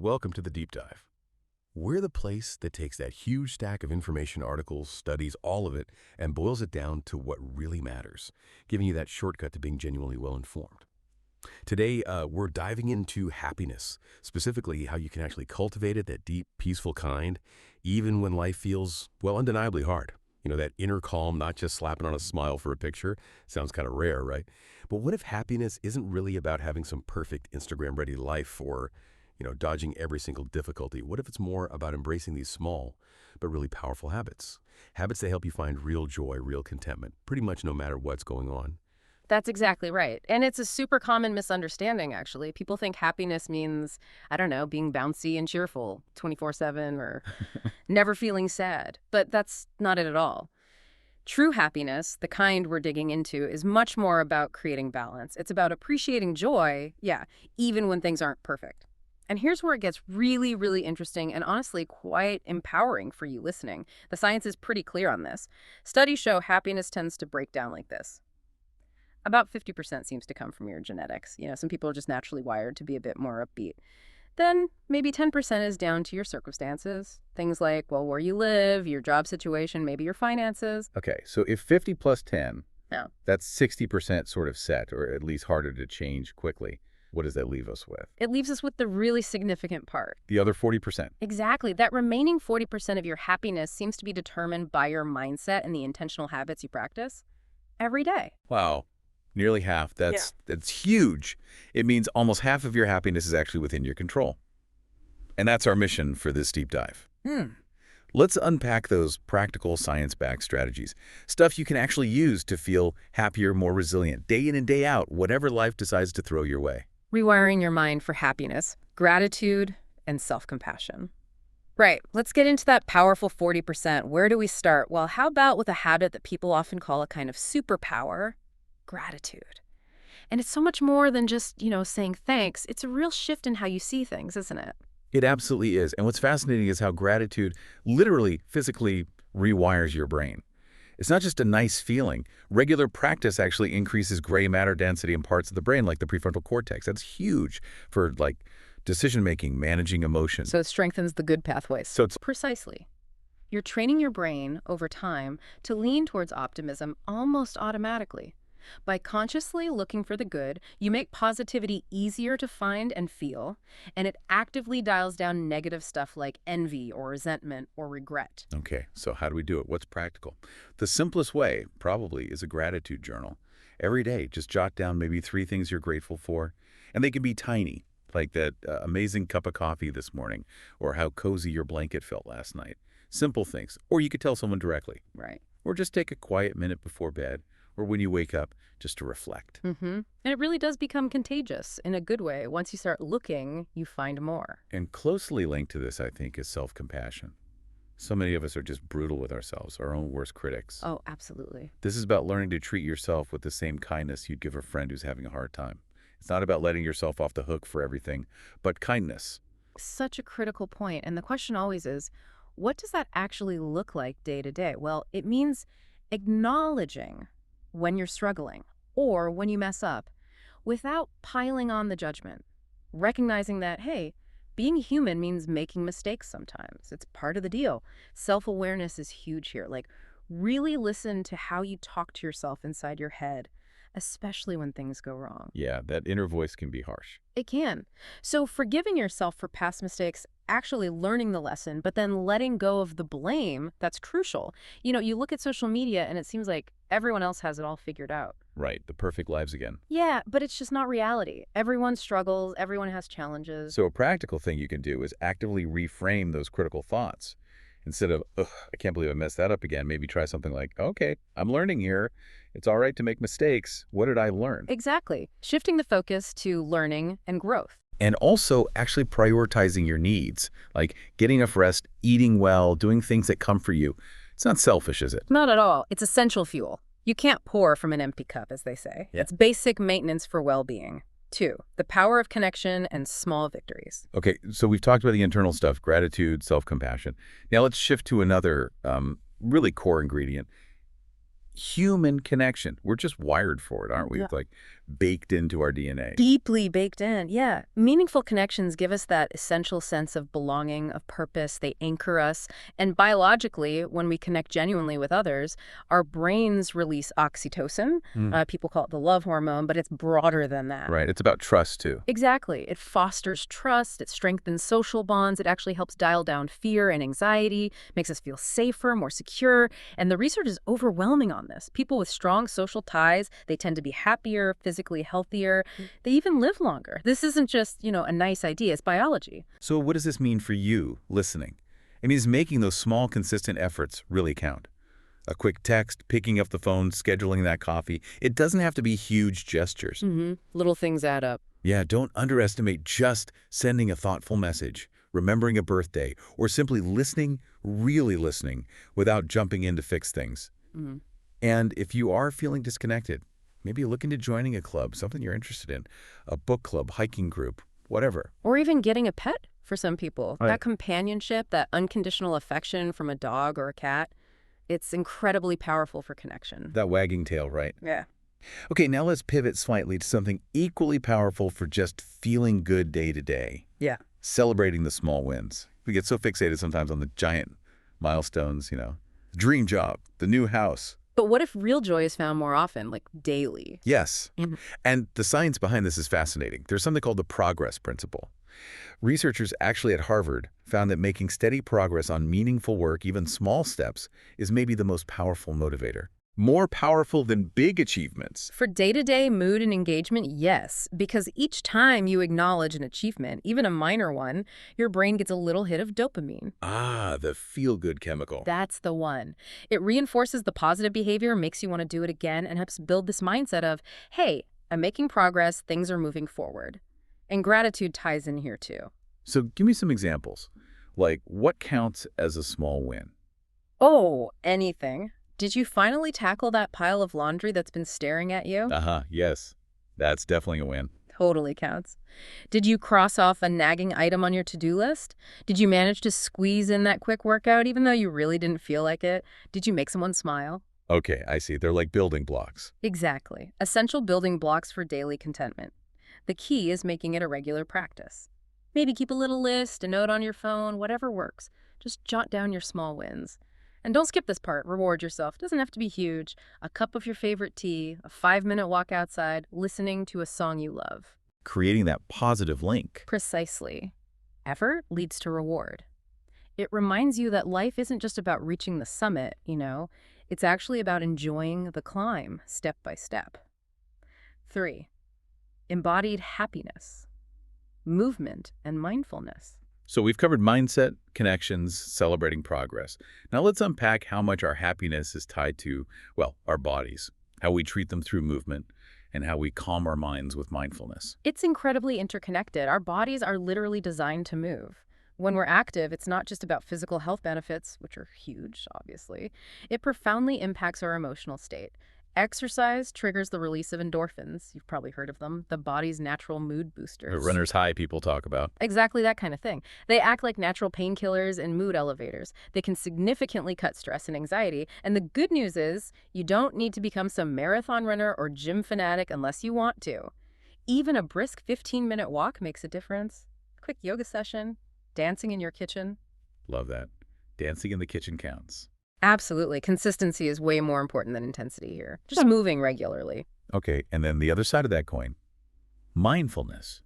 Welcome to the Deep Dive. We're the place that takes that huge stack of information, articles, studies, all of it, and boils it down to what really matters, giving you that shortcut to being genuinely well-informed. Today, we're diving into happiness, specifically how you can actually cultivate it, that deep, peaceful kind, even when life feels, well, undeniably hard. You know, that inner calm, not just slapping on a smile for a picture. Sounds kind of rare, right? But what if happiness isn't really about having some perfect Instagram-ready life or dodging every single difficulty? What if it's more about embracing these small but really powerful habits? Habits that help you find real joy, real contentment, pretty much no matter what's going on. That's exactly right. And it's a super common misunderstanding, actually. People think happiness means, I don't know, being bouncy and cheerful 24/7 or never feeling sad. But that's not it at all. True happiness, the kind we're digging into, is much more about creating balance. It's about appreciating joy, yeah, even when things aren't perfect. And here's where it gets really, really interesting and honestly quite empowering for you listening. The science is pretty clear on this. Studies show happiness tends to break down like this. About 50% seems to come from your genetics. Some people are just naturally wired to be a bit more upbeat. Then maybe 10% is down to your circumstances. Things like, well, where you live, your job situation, maybe your finances. Okay, so if 50 plus 10, Yeah. that's 60% sort of set, or at least harder to change quickly. What does that leave us with? It leaves us with the really significant part. The other 40%. Exactly. That remaining 40% of your happiness seems to be determined by your mindset and the intentional habits you practice every day. Wow, nearly half. That's huge. It means almost half of your happiness is actually within your control. And that's our mission for this deep dive. Let's unpack those practical science-backed strategies, stuff you can actually use to feel happier, more resilient, day in and day out, whatever life decides to throw your way. Rewiring your mind for happiness, gratitude, and self-compassion. Right. Let's get into that powerful 40%. Where do we start? Well, how about with a habit that people often call a kind of superpower? Gratitude. And it's so much more than just, saying thanks. It's a real shift in how you see things, isn't it? It absolutely is. And what's fascinating is how gratitude literally, physically rewires your brain. It's not just a nice feeling. Regular practice actually increases gray matter density in parts of the brain, like the prefrontal cortex. That's huge for, decision-making, managing emotions. So it strengthens the good pathways. So it's Precisely. You're training your brain over time to lean towards optimism almost automatically. By consciously looking for the good, you make positivity easier to find and feel, and it actively dials down negative stuff like envy or resentment or regret. Okay, so how do we do it? What's practical? The simplest way, probably, is a gratitude journal. Every day, just jot down maybe 3 things you're grateful for, and they can be tiny, like that amazing cup of coffee this morning, or how cozy your blanket felt last night. Simple things. Or you could tell someone directly. Right. Or just take a quiet minute before bed, or when you wake up, just to reflect. And it really does become contagious in a good way. Once you start looking, you find more. And closely linked to this, I think, is self-compassion. So many of us are just brutal with ourselves, our own worst critics. Oh, absolutely. This is about learning to treat yourself with the same kindness you'd give a friend who's having a hard time. It's not about letting yourself off the hook for everything, but kindness. Such a critical point. And the question always is, what does that actually look like day to day? Well, it means acknowledging when you're struggling or when you mess up without piling on the judgment. Recognizing that, hey, being human means making mistakes sometimes. It's part of the deal. Self-awareness is huge here. Really listen to how you talk to yourself inside your head, especially when things go wrong. Yeah, that inner voice can be harsh. It can. So forgiving yourself for past mistakes, actually learning the lesson, but then letting go of the blame, that's crucial. You look at social media and it seems like everyone else has it all figured out. Right, the perfect lives again. Yeah, but it's just not reality. Everyone struggles, everyone has challenges. So a practical thing you can do is actively reframe those critical thoughts. Instead of, ugh, I can't believe I messed that up again, maybe try something like, okay, I'm learning here. It's all right to make mistakes. What did I learn? Exactly. Shifting the focus to learning and growth. And also actually prioritizing your needs, like getting enough rest, eating well, doing things that comfort you. It's not selfish, is it? Not at all. It's essential fuel. You can't pour from an empty cup, as they say. Yeah. It's basic maintenance for well-being. 2, the power of connection and small victories. Okay, so we've talked about the internal stuff, gratitude, self-compassion. Now let's shift to another really core ingredient, human connection. We're just wired for it, aren't we? Yeah. Like baked into our DNA. Deeply baked in, yeah. Meaningful connections give us that essential sense of belonging, of purpose. They anchor us. And biologically, when we connect genuinely with others, our brains release oxytocin. People call it the love hormone, but it's broader than that. Right. It's about trust, too. Exactly. It fosters trust. It strengthens social bonds. It actually helps dial down fear and anxiety, makes us feel safer, more secure. And the research is overwhelming on this. People with strong social ties, they tend to be happier, physically healthier. They even live longer. This isn't just, a nice idea. It's biology. So what does this mean for you, listening? It means making those small, consistent efforts really count. A quick text, picking up the phone, scheduling that coffee. It doesn't have to be huge gestures. Little things add up. Yeah, don't underestimate just sending a thoughtful message, remembering a birthday, or simply listening, really listening, without jumping in to fix things. And if you are feeling disconnected, maybe look into joining a club, something you're interested in, a book club, hiking group, whatever. Or even getting a pet for some people. Right. That companionship, that unconditional affection from a dog or a cat, it's incredibly powerful for connection. That wagging tail, right? Yeah. Okay, now let's pivot slightly to something equally powerful for just feeling good day to day. Yeah. Celebrating the small wins. We get so fixated sometimes on the giant milestones, dream job, the new house. But what if real joy is found more often, like daily? Yes. And the science behind this is fascinating. There's something called the progress principle. Researchers actually at Harvard found that making steady progress on meaningful work, even small steps, is maybe the most powerful motivator. More powerful than big achievements. For day-to-day mood and engagement, yes. Because each time you acknowledge an achievement, even a minor one, your brain gets a little hit of dopamine. Ah, the feel-good chemical. That's the one. It reinforces the positive behavior, makes you want to do it again, and helps build this mindset of, hey, I'm making progress, things are moving forward. And gratitude ties in here too. So give me some examples. Like, what counts as a small win? Oh, anything. Did you finally tackle that pile of laundry that's been staring at you? Yes. That's definitely a win. Totally counts. Did you cross off a nagging item on your to-do list? Did you manage to squeeze in that quick workout even though you really didn't feel like it? Did you make someone smile? Okay, I see. They're like building blocks. Exactly. Essential building blocks for daily contentment. The key is making it a regular practice. Maybe keep a little list, a note on your phone, whatever works. Just jot down your small wins. And don't skip this part. Reward yourself. Doesn't have to be huge. A cup of your favorite tea, a 5-minute walk outside, listening to a song you love. Creating that positive link. Precisely. Effort leads to reward. It reminds you that life isn't just about reaching the summit, It's actually about enjoying the climb, step by step. 3. Embodied happiness, movement, and mindfulness. So we've covered mindset, connections, celebrating progress. Now let's unpack how much our happiness is tied to, our bodies, how we treat them through movement, and how we calm our minds with mindfulness. It's incredibly interconnected. Our bodies are literally designed to move. When we're active, it's not just about physical health benefits, which are huge, obviously. It profoundly impacts our emotional state. Exercise triggers the release of endorphins. You've probably heard of them, the body's natural mood boosters. The runner's high people talk about. Exactly that kind of thing. They act like natural painkillers and mood elevators. They can significantly cut stress and anxiety. And the good news is, you don't need to become some marathon runner or gym fanatic unless you want to. Even a brisk 15-minute walk makes a difference. Quick yoga session, dancing in your kitchen. Love that. Dancing in the kitchen counts. Absolutely. Consistency is way more important than intensity here. Just moving regularly. Okay, and then the other side of that coin, mindfulness.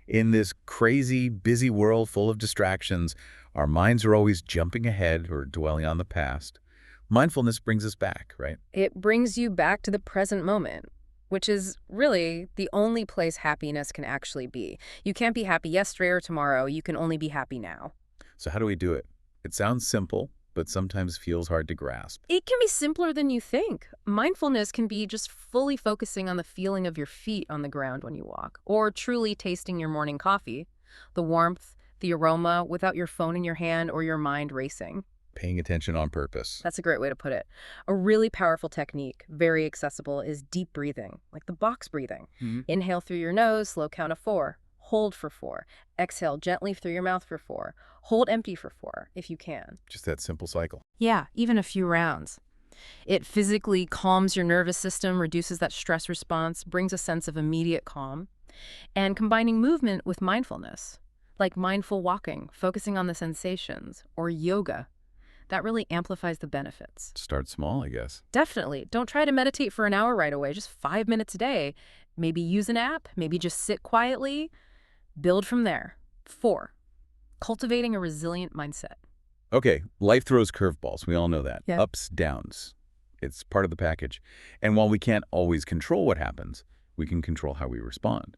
In this crazy, busy world full of distractions, our minds are always jumping ahead or dwelling on the past. Mindfulness brings us back, right? It brings you back to the present moment, which is really the only place happiness can actually be. You can't be happy yesterday or tomorrow. You can only be happy now. So how do we do it? It sounds simple, but sometimes feels hard to grasp. It can be simpler than you think. Mindfulness can be just fully focusing on the feeling of your feet on the ground when you walk, or truly tasting your morning coffee, the warmth, the aroma, without your phone in your hand or your mind racing. Paying attention on purpose. That's a great way to put it. A really powerful technique, very accessible, is deep breathing, like the box breathing. Inhale through your nose, slow count of 4. Hold for 4. Exhale gently through your mouth for 4. Hold empty for 4, if you can. Just that simple cycle. Yeah, even a few rounds. It physically calms your nervous system, reduces that stress response, brings a sense of immediate calm. And combining movement with mindfulness, like mindful walking, focusing on the sensations, or yoga, that really amplifies the benefits. Start small, I guess. Definitely. Don't try to meditate for an hour right away, just 5 minutes a day. Maybe use an app, maybe just sit quietly. Build from there. 4, cultivating a resilient mindset. Okay, life throws curveballs. We all know that. Yeah. Ups, downs. It's part of the package. And while we can't always control what happens, we can control how we respond.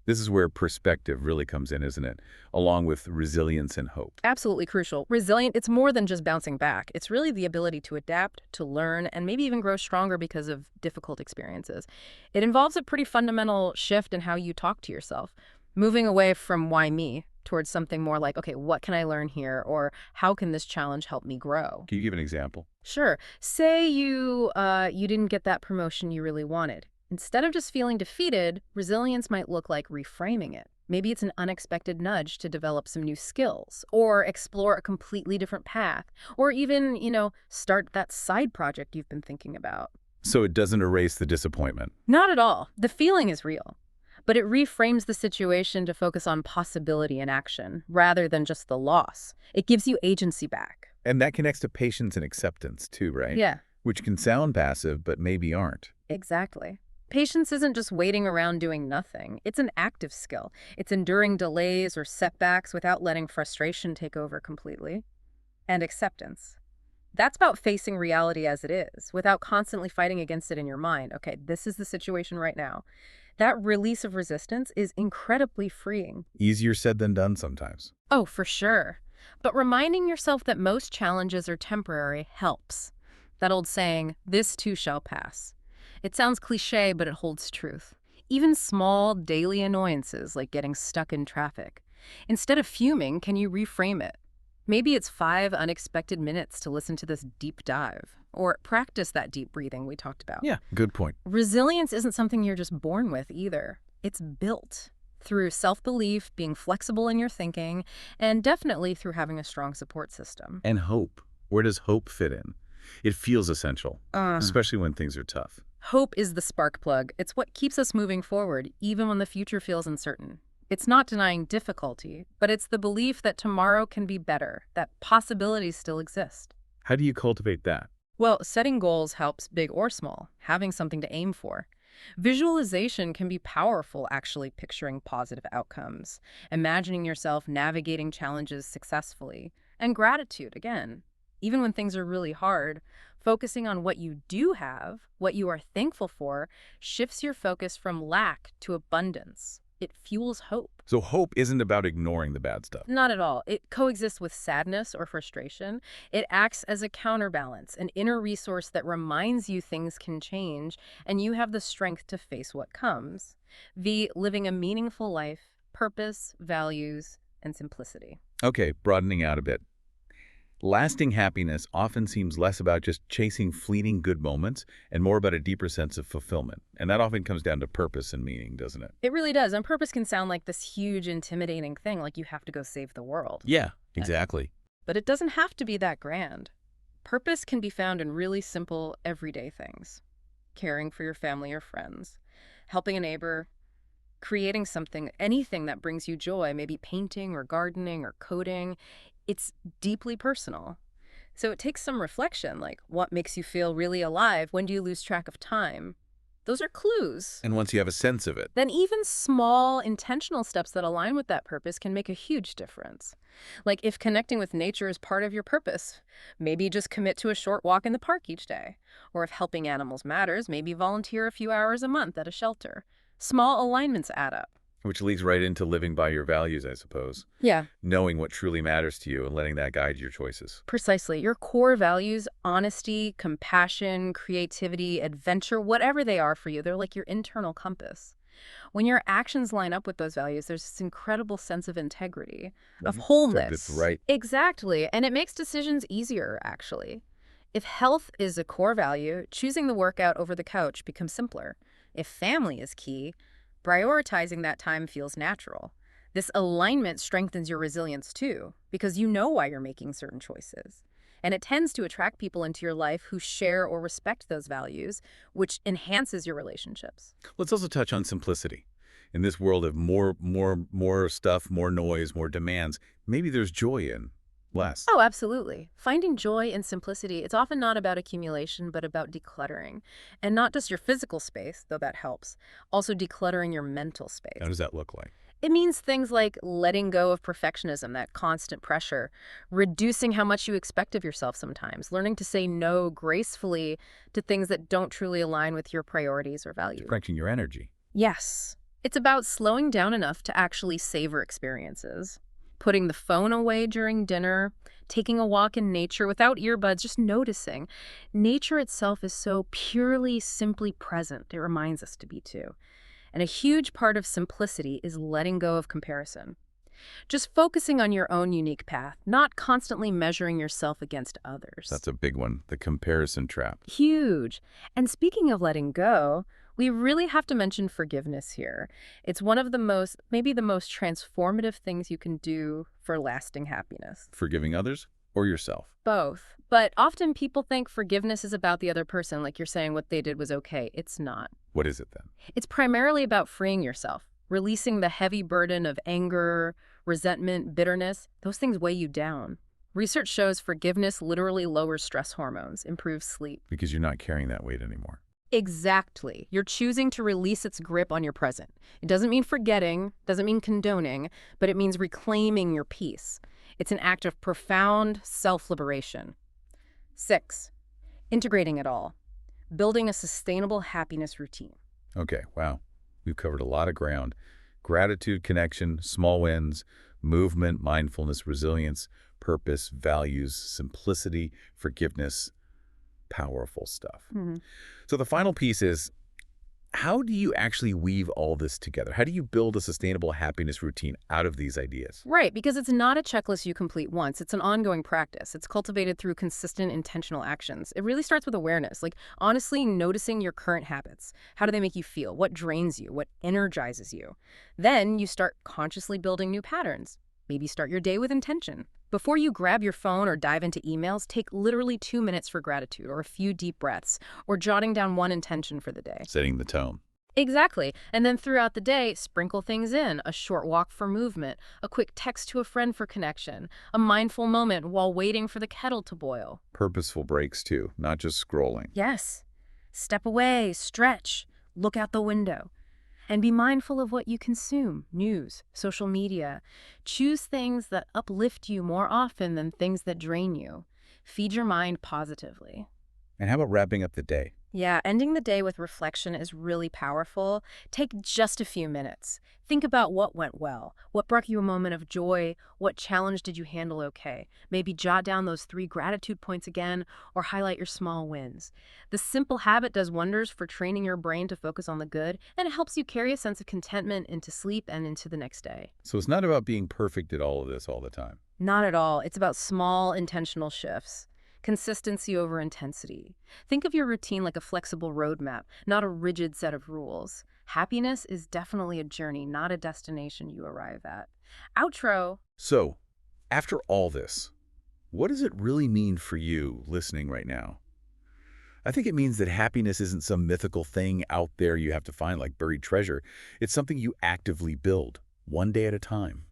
This is where perspective really comes in, isn't it? Along with resilience and hope. Absolutely crucial. Resilient, it's more than just bouncing back. It's really the ability to adapt, to learn, and maybe even grow stronger because of difficult experiences. It involves a pretty fundamental shift in how you talk to yourself, moving away from why me towards something more like, okay, what can I learn here? Or how can this challenge help me grow? Can you give an example? Sure. Say you didn't get that promotion you really wanted. Instead of just feeling defeated, resilience might look like reframing it. Maybe it's an unexpected nudge to develop some new skills, or explore a completely different path, or even, start that side project you've been thinking about. So it doesn't erase the disappointment. Not at all. The feeling is real. But it reframes the situation to focus on possibility and action, rather than just the loss. It gives you agency back. And that connects to patience and acceptance too, right? Yeah, Which can sound passive, but maybe aren't. exactly. Patience isn't just waiting around doing nothing. It's an active skill. It's enduring delays or setbacks without letting frustration take over completely. And acceptance. That's about facing reality as it is, without constantly fighting against it in your mind. Okay, this is the situation right now. That release of resistance is incredibly freeing. Easier said than done sometimes. Oh, for sure. But reminding yourself that most challenges are temporary helps. That old saying, this too shall pass. It sounds cliche, but it holds truth. Even small daily annoyances like getting stuck in traffic. Instead of fuming, can you reframe it? Maybe it's 5 unexpected minutes to listen to this deep dive, or practice that deep breathing we talked about. Yeah, good point. Resilience isn't something you're just born with either. It's built through self-belief, being flexible in your thinking, and definitely through having a strong support system. And hope. Where does hope fit in? It feels essential, especially when things are tough. Hope is the spark plug. It's what keeps us moving forward, even when the future feels uncertain. It's not denying difficulty, but it's the belief that tomorrow can be better, that possibilities still exist. How do you cultivate that? Well, setting goals helps, big or small, having something to aim for. Visualization can be powerful, actually, picturing positive outcomes, imagining yourself navigating challenges successfully. And gratitude, again. Even when things are really hard, focusing on what you do have, what you are thankful for, shifts your focus from lack to abundance. It fuels hope. So hope isn't about ignoring the bad stuff. Not at all. It coexists with sadness or frustration. It acts as a counterbalance, an inner resource that reminds you things can change and you have the strength to face what comes. Living a meaningful life, purpose, values, and simplicity. Okay, broadening out a bit. Lasting happiness often seems less about just chasing fleeting good moments and more about a deeper sense of fulfillment. And that often comes down to purpose and meaning, doesn't it? It really does. And purpose can sound like this huge, intimidating thing, like you have to go save the world. Yeah, exactly. But it doesn't have to be that grand. Purpose can be found in really simple, everyday things. Caring for your family or friends, helping a neighbor, creating something, anything that brings you joy, maybe painting or gardening or coding. It's deeply personal. So it takes some reflection, like what makes you feel really alive? When do you lose track of time? Those are clues. And once you have a sense of it, Then even small, intentional steps that align with that purpose can make a huge difference. Like if connecting with nature is part of your purpose, maybe just commit to a short walk in the park each day. Or if helping animals matters, maybe volunteer a few hours a month at a shelter. Small alignments add up. which leads right into living by your values, I suppose. Yeah, Knowing what truly matters to you and letting that guide your choices. precisely. Your core values, honesty, compassion, creativity, adventure, whatever they are for you, they're like your internal compass. When your actions line up with those values, there's this incredible sense of integrity, of wholeness. That's right. Exactly. And it makes decisions easier, actually. If health is a core value, choosing the workout over the couch becomes simpler. If family is key, prioritizing that time feels natural. This alignment strengthens your resilience too, because you know why you're making certain choices. And it tends to attract people into your life who share or respect those values, which enhances your relationships. Let's also touch on simplicity. In this world of more stuff, more noise, more demands, maybe there's joy in less. Oh, absolutely. Finding joy in simplicity, it's often not about accumulation, but about decluttering. And not just your physical space, though that helps, also decluttering your mental space. How does that look like? It means things like letting go of perfectionism, that constant pressure, reducing how much you expect of yourself sometimes, learning to say no gracefully to things that don't truly align with your priorities or values. Correcting your energy. Yes. It's about slowing down enough to actually savor experiences. Putting the phone away during dinner, taking a walk in nature without earbuds, just noticing. Nature itself is so purely, simply present. It reminds us to be too. And a huge part of simplicity is letting go of comparison. Just focusing on your own unique path, not constantly measuring yourself against others. That's a big one, the comparison trap. Huge. And speaking of letting go, we really have to mention forgiveness here. It's one of the most, maybe the most transformative things you can do for lasting happiness. Forgiving others or yourself? Both. But often people think forgiveness is about the other person, like you're saying what they did was okay. It's not. What is it then? It's primarily about freeing yourself, releasing the heavy burden of anger, resentment, bitterness. Those things weigh you down. Research shows forgiveness literally lowers stress hormones, improves sleep. Because you're not carrying that weight anymore. Exactly. You're choosing to release its grip on your present. It doesn't mean forgetting, doesn't mean condoning, but it means reclaiming your peace. It's an act of profound self-liberation. 6, integrating it all. Building a sustainable happiness routine. Okay, wow. We've covered a lot of ground. Gratitude, connection, small wins, movement, mindfulness, resilience, purpose, values, simplicity, forgiveness. Powerful stuff. So the final piece is, how do you actually weave all this together? How do you build a sustainable happiness routine out of these ideas? Right, because it's not a checklist you complete once. It's an ongoing practice. It's cultivated through consistent, intentional actions. It really starts with awareness, like honestly noticing your current habits. How do they make you feel? What drains you? What energizes you? Then you start consciously building new patterns. Maybe start your day with intention. Before you grab your phone or dive into emails, take literally 2 minutes for gratitude or a few deep breaths or jotting down one intention for the day. Setting the tone. Exactly. And then throughout the day, sprinkle things in. A short walk for movement, a quick text to a friend for connection, a mindful moment while waiting for the kettle to boil. Purposeful breaks too, not just scrolling. Yes. Step away, stretch, look out the window. And be mindful of what you consume, news, social media. Choose things that uplift you more often than things that drain you. Feed your mind positively. And how about wrapping up the day? Yeah, ending the day with reflection is really powerful. Take just a few minutes. Think about what went well, what brought you a moment of joy, what challenge did you handle okay. Maybe jot down those 3 gratitude points again or highlight your small wins. The simple habit does wonders for training your brain to focus on the good, and it helps you carry a sense of contentment into sleep and into the next day. So it's not about being perfect at all of this all the time. Not at all. It's about small, intentional shifts. Consistency over intensity. Think of your routine like a flexible roadmap, not a rigid set of rules. Happiness is definitely a journey, not a destination you arrive at. Outro. So, after all this, what does it really mean for you listening right now? I think it means that happiness isn't some mythical thing out there you have to find like buried treasure. It's something you actively build, one day at a time.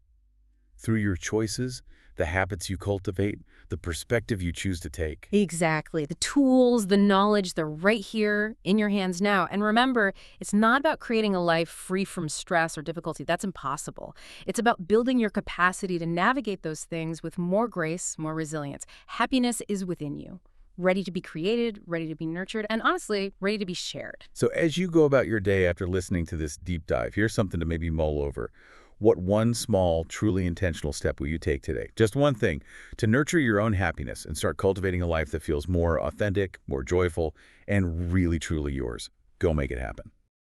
Through your choices, the habits you cultivate, the perspective you choose to take. Exactly. The tools, the knowledge, they're right here in your hands now. And remember, it's not about creating a life free from stress or difficulty. That's impossible. It's about building your capacity to navigate those things with more grace, more resilience. Happiness is within you, ready to be created, ready to be nurtured, and honestly, ready to be shared. So as you go about your day after listening to this deep dive, here's something to maybe mull over. What one small, truly intentional step will you take today? Just one thing, to nurture your own happiness and start cultivating a life that feels more authentic, more joyful, and really, truly yours. Go make it happen.